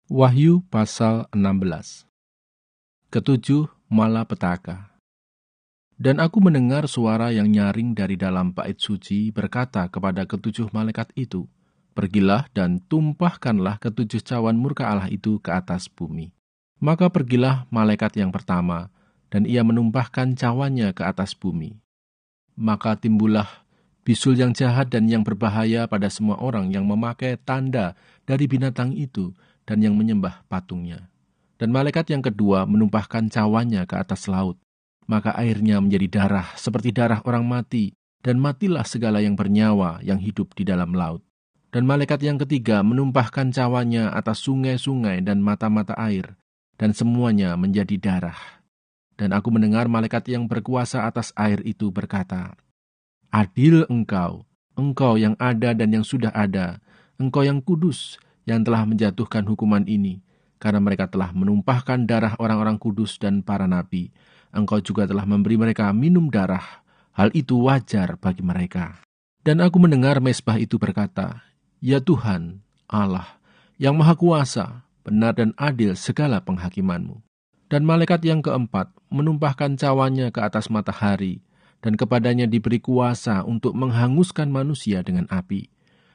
Wahyu pasal 16. Ketujuh malapetaka. Dan aku mendengar suara yang nyaring dari dalam bait suci berkata kepada ketujuh malaikat itu, "Pergilah dan tumpahkanlah ketujuh cawan murka Allah itu ke atas bumi." Maka pergilah malaikat yang pertama, dan ia menumpahkan cawannya ke atas bumi. Maka timbullah bisul yang jahat dan yang berbahaya pada semua orang yang memakai tanda dari binatang itu dan yang menyembah patungnya. Dan malaikat yang kedua menumpahkan cawannya ke atas laut. Maka airnya menjadi darah seperti darah orang mati, dan matilah segala yang bernyawa yang hidup di dalam laut. Dan malaikat yang ketiga menumpahkan cawannya atas sungai-sungai dan mata-mata air, dan semuanya menjadi darah. Dan aku mendengar malaikat yang berkuasa atas air itu berkata, "Adil engkau, engkau yang ada dan yang sudah ada, engkau yang kudus, yang telah menjatuhkan hukuman ini, karena mereka telah menumpahkan darah orang-orang kudus dan para nabi. Engkau juga telah memberi mereka minum darah, hal itu wajar bagi mereka." Dan aku mendengar mezbah itu berkata, "Ya Tuhan, Allah, yang maha kuasa, benar dan adil segala penghakiman-Mu." Dan malaikat yang keempat menumpahkan cawannya ke atas matahari, dan kepadanya diberi kuasa untuk menghanguskan manusia dengan api.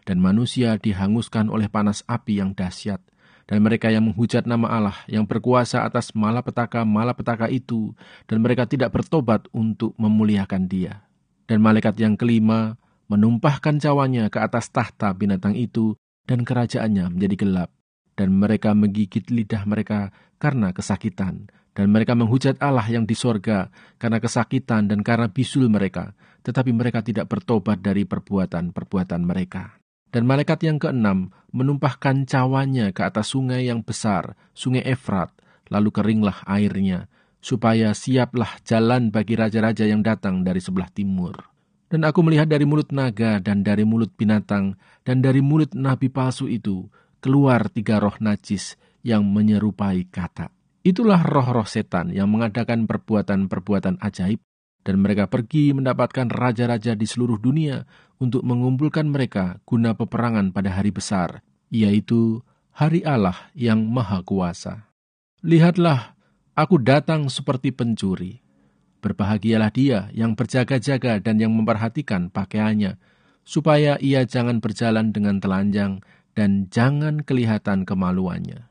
Dan manusia dihanguskan oleh panas api yang dahsyat. Dan mereka yang menghujat nama Allah yang berkuasa atas malapetaka-malapetaka itu, dan mereka tidak bertobat untuk memuliakan Dia. Dan malaikat yang kelima menumpahkan cawannya ke atas tahta binatang itu, dan kerajaannya menjadi gelap. Dan mereka menggigit lidah mereka karena kesakitan. Dan mereka menghujat Allah yang di sorga karena kesakitan dan karena bisul mereka, tetapi mereka tidak bertobat dari perbuatan-perbuatan mereka. Dan malaikat yang keenam menumpahkan cawannya ke atas sungai yang besar, sungai Efrat, lalu keringlah airnya, supaya siaplah jalan bagi raja-raja yang datang dari sebelah timur. Dan aku melihat dari mulut naga dan dari mulut binatang dan dari mulut nabi palsu itu keluar 3 roh najis yang menyerupai katak. Itulah roh-roh setan yang mengadakan perbuatan-perbuatan ajaib, dan mereka pergi mendapatkan raja-raja di seluruh dunia untuk mengumpulkan mereka guna peperangan pada hari besar, yaitu hari Allah yang Maha Kuasa. Lihatlah, aku datang seperti pencuri. Berbahagialah dia yang berjaga-jaga dan yang memperhatikan pakaiannya, supaya ia jangan berjalan dengan telanjang dan jangan kelihatan kemaluannya.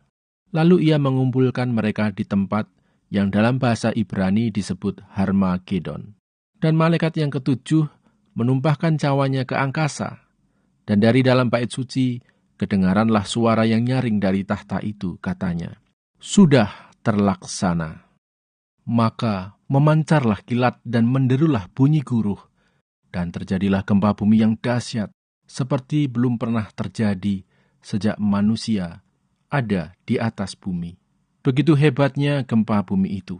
Lalu ia mengumpulkan mereka di tempat yang dalam bahasa Ibrani disebut Harmagedon. Dan malaikat yang ketujuh menumpahkan cawannya ke angkasa. Dan dari dalam bait suci kedengaranlah suara yang nyaring dari tahta itu, katanya, "Sudah terlaksana." Maka memancarlah kilat dan menderulah bunyi guruh. Dan terjadilah gempa bumi yang dahsyat, seperti belum pernah terjadi sejak manusia ada di atas bumi. Begitu hebatnya gempa bumi itu.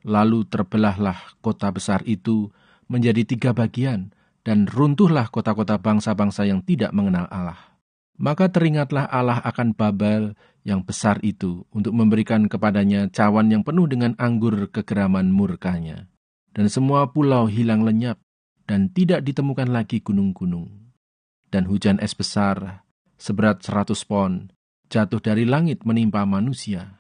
Lalu terbelahlah kota besar itu menjadi 3 bagian, dan runtuhlah kota-kota bangsa-bangsa yang tidak mengenal Allah. Maka teringatlah Allah akan Babel yang besar itu untuk memberikan kepadanya cawan yang penuh dengan anggur kegeraman murkanya. Dan semua pulau hilang lenyap, dan tidak ditemukan lagi gunung-gunung. Dan hujan es besar seberat 100 pon jatuh dari langit menimpa manusia.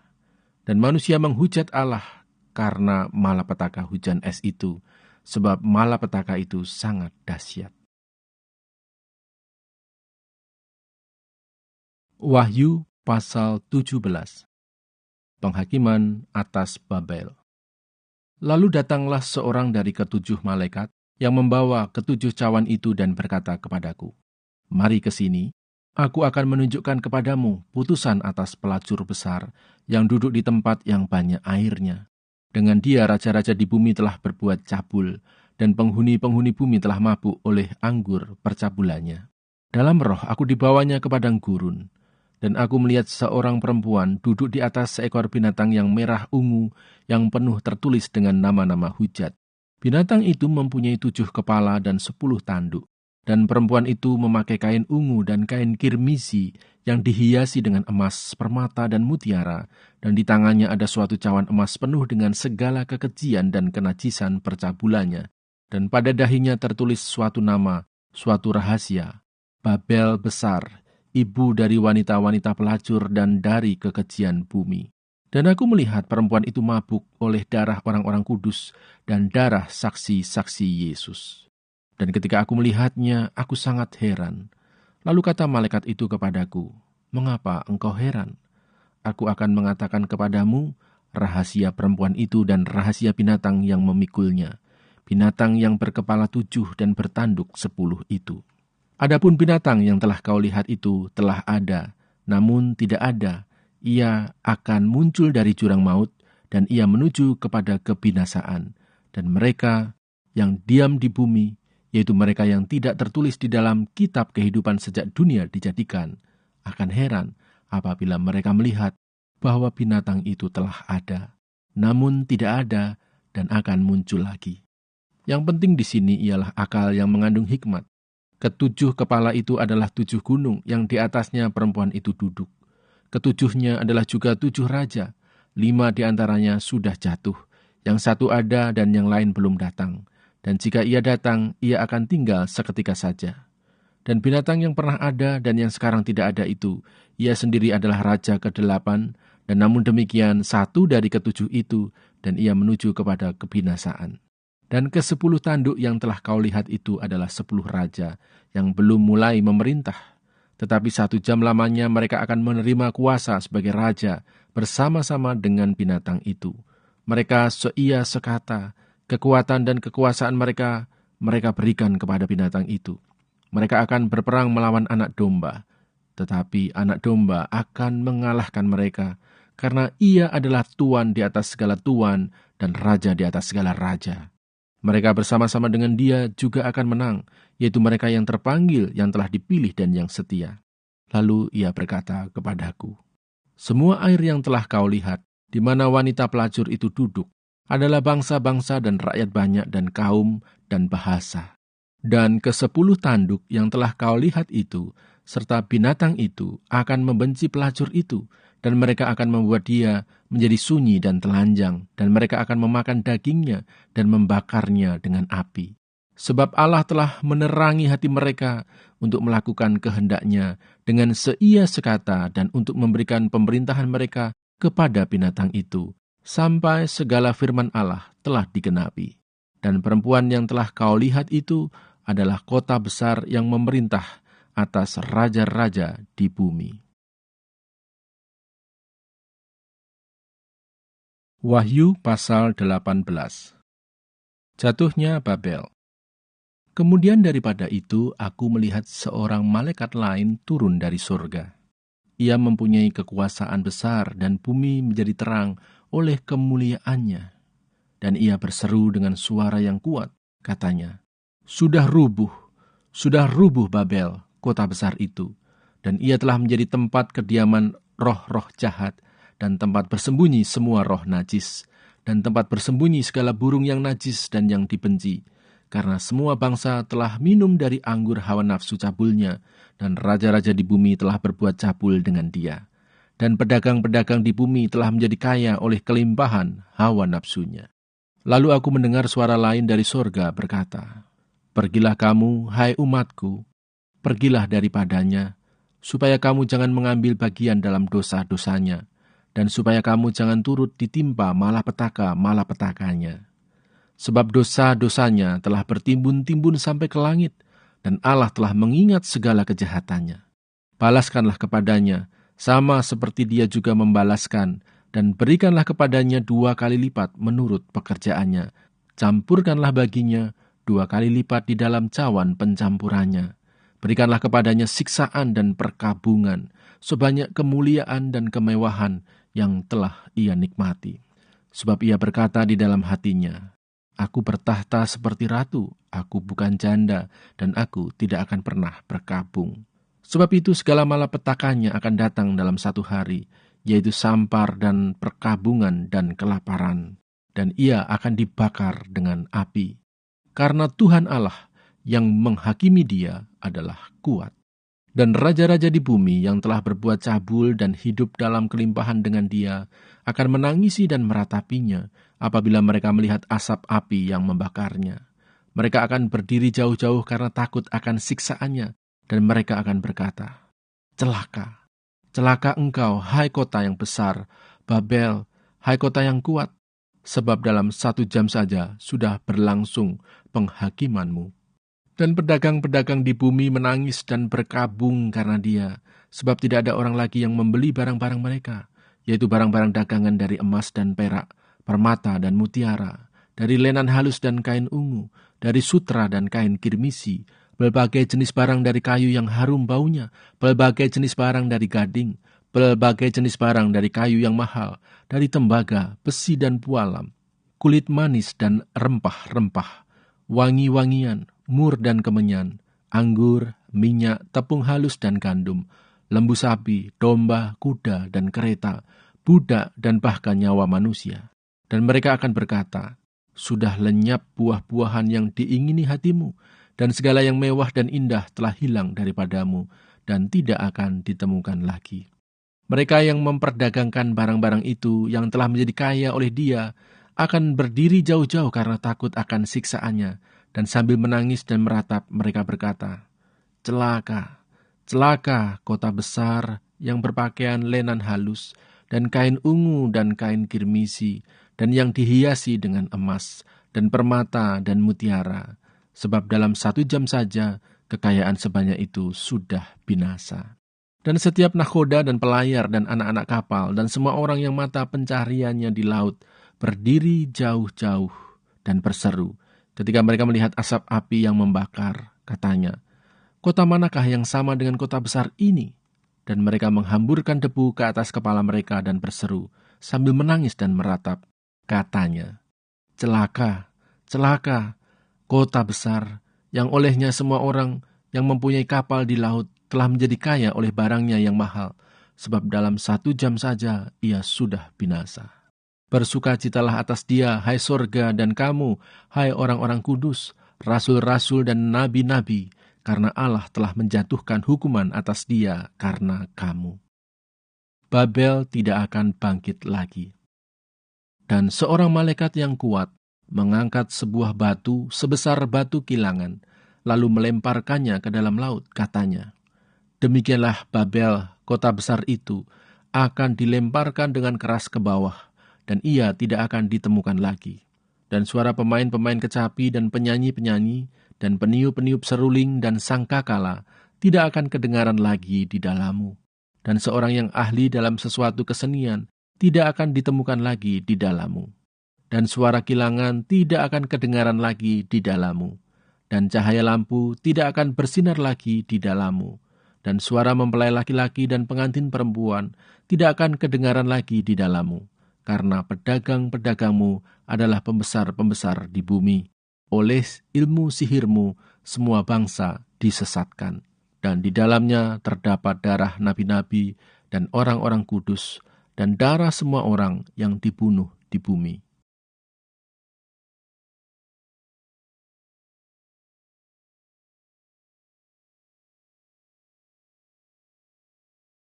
Dan manusia menghujat Allah karena malapetaka hujan es itu, sebab malapetaka itu sangat dahsyat. Wahyu pasal 17. Penghakiman atas Babel. Lalu datanglah seorang dari ketujuh malaikat yang membawa ketujuh cawan itu dan berkata kepadaku, "Mari ke sini. Aku akan menunjukkan kepadamu putusan atas pelacur besar yang duduk di tempat yang banyak airnya. Dengan dia raja-raja di bumi telah berbuat cabul, dan penghuni-penghuni bumi telah mabuk oleh anggur percabulannya." Dalam roh aku dibawanya ke padang gurun, dan aku melihat seorang perempuan duduk di atas seekor binatang yang merah ungu yang penuh tertulis dengan nama-nama hujat. Binatang itu mempunyai 7 kepala dan 10 tanduk. Dan perempuan itu memakai kain ungu dan kain kirmisi yang dihiasi dengan emas, permata, dan mutiara, dan di tangannya ada suatu cawan emas penuh dengan segala kekejian dan kenajisan percabulannya. Dan pada dahinya tertulis suatu nama, suatu rahasia, Babel besar, ibu dari wanita-wanita pelacur dan dari kekejian bumi. Dan aku melihat perempuan itu mabuk oleh darah orang-orang kudus dan darah saksi-saksi Yesus. Dan ketika aku melihatnya, aku sangat heran. Lalu kata malaikat itu kepadaku, "Mengapa engkau heran? Aku akan mengatakan kepadamu rahasia perempuan itu dan rahasia binatang yang memikulnya, binatang yang berkepala 7 dan bertanduk 10 itu. Adapun binatang yang telah kau lihat itu telah ada, namun tidak ada. Ia akan muncul dari jurang maut, dan ia menuju kepada kebinasaan. Dan mereka yang diam di bumi, yaitu mereka yang tidak tertulis di dalam kitab kehidupan sejak dunia dijadikan, akan heran apabila mereka melihat bahwa binatang itu telah ada, namun tidak ada dan akan muncul lagi." Yang penting di sini ialah akal yang mengandung hikmat. Ketujuh kepala itu adalah 7 gunung yang di atasnya perempuan itu duduk. Ketujuhnya adalah juga 7 raja, 5 di antaranya sudah jatuh, yang satu ada dan yang lain belum datang. Dan jika ia datang, ia akan tinggal seketika saja. Dan binatang yang pernah ada dan yang sekarang tidak ada itu, ia sendiri adalah raja ke-8, dan namun demikian satu dari ke-7 itu, dan ia menuju kepada kebinasaan. Dan ke-10 tanduk yang telah kau lihat itu adalah 10 raja yang belum mulai memerintah. Tetapi 1 jam lamanya mereka akan menerima kuasa sebagai raja bersama-sama dengan binatang itu. Mereka seia sekata, kekuatan dan kekuasaan mereka berikan kepada binatang itu. Mereka akan berperang melawan anak domba. Tetapi anak domba akan mengalahkan mereka, karena ia adalah tuan di atas segala tuan dan raja di atas segala raja. Mereka bersama-sama dengan dia juga akan menang, yaitu mereka yang terpanggil, yang telah dipilih dan yang setia. Lalu ia berkata kepadaku, "Semua air yang telah kau lihat, di mana wanita pelacur itu duduk, adalah bangsa-bangsa dan rakyat banyak dan kaum dan bahasa. Dan ke-10 tanduk yang telah kau lihat itu, serta binatang itu akan membenci pelacur itu, dan mereka akan membuat dia menjadi sunyi dan telanjang, dan mereka akan memakan dagingnya dan membakarnya dengan api. Sebab Allah telah menerangi hati mereka untuk melakukan kehendaknya dengan seia sekata dan untuk memberikan pemerintahan mereka kepada binatang itu, sampai segala firman Allah telah digenapi. Dan perempuan yang telah kau lihat itu adalah kota besar yang memerintah atas raja-raja di bumi." Wahyu pasal 18. Jatuhnya Babel. Kemudian daripada itu aku melihat seorang malaikat lain turun dari surga. Ia mempunyai kekuasaan besar dan bumi menjadi terang oleh kemuliaannya. Dan ia berseru dengan suara yang kuat, katanya, sudah rubuh Babel, kota besar itu, dan ia telah menjadi tempat kediaman roh-roh jahat, dan tempat bersembunyi semua roh najis, dan tempat bersembunyi segala burung yang najis dan yang dibenci, karena semua bangsa telah minum dari anggur hawa nafsu cabulnya, dan raja-raja di bumi telah berbuat cabul dengan dia, dan pedagang-pedagang di bumi telah menjadi kaya oleh kelimpahan hawa nafsunya. Lalu aku mendengar suara lain dari sorga berkata, "Pergilah kamu, hai umatku, pergilah daripadanya, supaya kamu jangan mengambil bagian dalam dosa-dosanya, dan supaya kamu jangan turut ditimpa malapetaka-malapetakanya. Sebab dosa-dosanya telah bertimbun-timbun sampai ke langit, dan Allah telah mengingat segala kejahatannya. Balaskanlah kepadanya, sama seperti dia juga membalaskan, dan berikanlah kepadanya 2 kali lipat menurut pekerjaannya. Campurkanlah baginya 2 kali lipat di dalam cawan pencampurannya. Berikanlah kepadanya siksaan dan perkabungan, sebanyak kemuliaan dan kemewahan yang telah ia nikmati. Sebab ia berkata di dalam hatinya, aku bertahta seperti ratu, aku bukan janda, dan aku tidak akan pernah berkabung. Sebab itu segala malapetakannya akan datang dalam 1 hari, yaitu sampar dan perkabungan dan kelaparan, dan ia akan dibakar dengan api. Karena Tuhan Allah yang menghakimi dia adalah kuat. Dan raja-raja di bumi yang telah berbuat cabul dan hidup dalam kelimpahan dengan dia akan menangisi dan meratapinya apabila mereka melihat asap api yang membakarnya. Mereka akan berdiri jauh-jauh karena takut akan siksaannya, dan mereka akan berkata, Celaka, celaka engkau, hai kota yang besar, Babel, hai kota yang kuat, sebab dalam 1 jam saja sudah berlangsung penghakimanmu. Dan pedagang-pedagang di bumi menangis dan berkabung karena dia, sebab tidak ada orang lagi yang membeli barang-barang mereka, yaitu barang-barang dagangan dari emas dan perak, permata dan mutiara, dari lenan halus dan kain ungu, dari sutra dan kain kirmisi, berbagai jenis barang dari kayu yang harum baunya, berbagai jenis barang dari gading, berbagai jenis barang dari kayu yang mahal, dari tembaga, besi dan pualam, kulit manis dan rempah-rempah, wangi-wangian, mur dan kemenyan, anggur, minyak, tepung halus dan gandum, lembu sapi, domba, kuda dan kereta, budak dan bahkan nyawa manusia. Dan mereka akan berkata, sudah lenyap buah-buahan yang diingini hatimu, dan segala yang mewah dan indah telah hilang daripadamu, dan tidak akan ditemukan lagi. Mereka yang memperdagangkan barang-barang itu yang telah menjadi kaya oleh dia, akan berdiri jauh-jauh karena takut akan siksaannya, dan sambil menangis dan meratap mereka berkata, celaka, celaka kota besar yang berpakaian lenan halus, dan kain ungu dan kain kirmisi, dan yang dihiasi dengan emas, dan permata dan mutiara, sebab dalam 1 jam saja kekayaan sebanyak itu sudah binasa. Dan setiap nahkoda dan pelayar dan anak-anak kapal dan semua orang yang mata pencariannya di laut berdiri jauh-jauh dan berseru ketika mereka melihat asap api yang membakar, katanya, kota manakah yang sama dengan kota besar ini? Dan mereka menghamburkan debu ke atas kepala mereka dan berseru sambil menangis dan meratap, katanya, celaka, celaka, kota besar yang olehnya semua orang yang mempunyai kapal di laut telah menjadi kaya oleh barangnya yang mahal, sebab dalam 1 jam saja ia sudah binasa. Bersukacitalah atas dia, hai sorga, dan kamu, hai orang-orang kudus, rasul-rasul dan nabi-nabi, karena Allah telah menjatuhkan hukuman atas dia karena kamu. Babel tidak akan bangkit lagi. Dan seorang malaikat yang kuat mengangkat sebuah batu sebesar batu kilangan, lalu melemparkannya ke dalam laut, katanya, demikianlah Babel, kota besar itu, akan dilemparkan dengan keras ke bawah, dan ia tidak akan ditemukan lagi. Dan suara pemain-pemain kecapi dan penyanyi-penyanyi, dan peniup-peniup seruling dan sangkakala tidak akan kedengaran lagi di dalammu. Dan seorang yang ahli dalam sesuatu kesenian tidak akan ditemukan lagi di dalammu. Dan suara kilangan tidak akan kedengaran lagi di dalammu. Dan cahaya lampu tidak akan bersinar lagi di dalammu. Dan suara mempelai laki-laki dan pengantin perempuan tidak akan kedengaran lagi di dalammu. Karena pedagang-pedagangmu adalah pembesar-pembesar di bumi. Oleh ilmu sihirmu, semua bangsa disesatkan. Dan di dalamnya terdapat darah nabi-nabi dan orang-orang kudus, dan darah semua orang yang dibunuh di bumi.